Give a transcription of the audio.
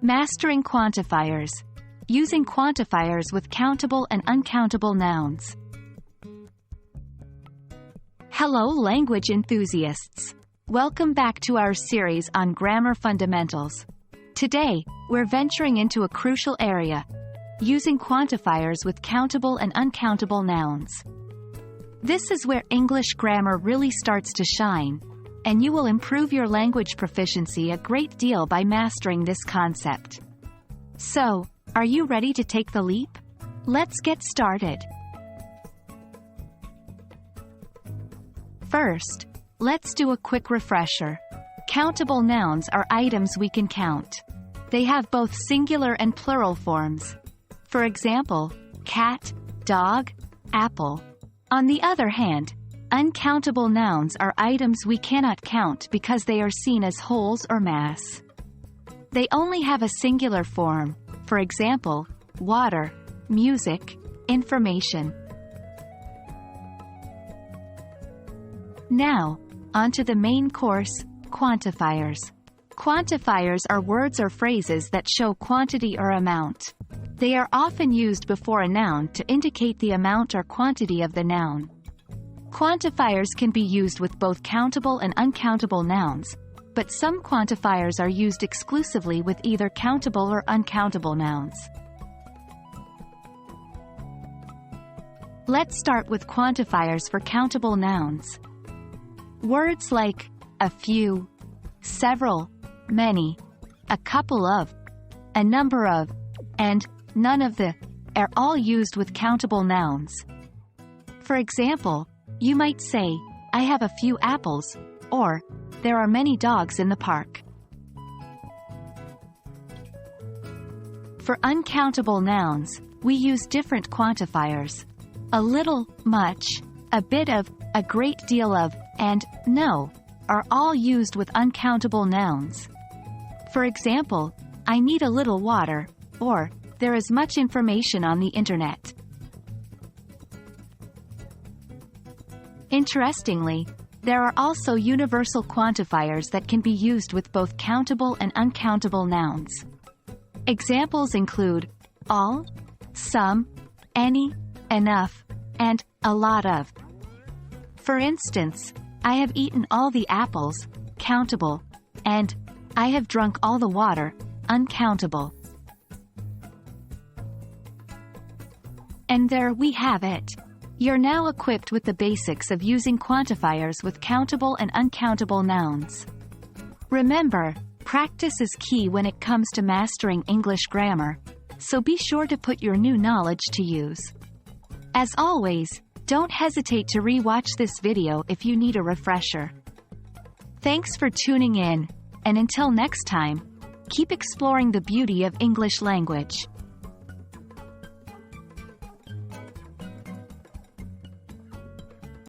Mastering quantifiers. Using quantifiers with countable and uncountable nouns. Hello language enthusiasts. Welcome back to our series on grammar fundamentals. Today, we're venturing into a crucial area, using quantifiers with countable and uncountable nouns. This is where English grammar really starts to shine, and you will improve your language proficiency a great deal by mastering this concept. So, are you ready to take the leap? Let's get started. First, let's do a quick refresher. Countable nouns are items we can count. They have both singular and plural forms. For example, cat, dog, apple. On the other hand, uncountable nouns are items we cannot count because they are seen as wholes or mass. They only have a singular form, for example, water, music, information. Now, onto the main course, quantifiers. Quantifiers are words or phrases that show quantity or amount. They are often used before a noun to indicate the amount or quantity of the noun. Quantifiers can be used with both countable and uncountable nouns, but some quantifiers are used exclusively with either countable or uncountable nouns. Let's start with quantifiers for countable nouns. Words like a few, several, many, a couple of, a number of, and none of the are all used with countable nouns. For example, you might say, I have a few apples, or there are many dogs in the park. For uncountable nouns, we use different quantifiers. A little, much, a bit of, a great deal of, and no are all used with uncountable nouns. For example, I need a little water, or there is much information on the internet. Interestingly, there are also universal quantifiers that can be used with both countable and uncountable nouns. Examples include all, some, any, enough, and a lot of. For instance, I have eaten all the apples, countable, and I have drunk all the water, uncountable. And there we have it. You're now equipped with the basics of using quantifiers with countable and uncountable nouns. Remember, practice is key when it comes to mastering English grammar, so be sure to put your new knowledge to use. As always, don't hesitate to re-watch this video if you need a refresher. Thanks for tuning in, and until next time, keep exploring the beauty of English language.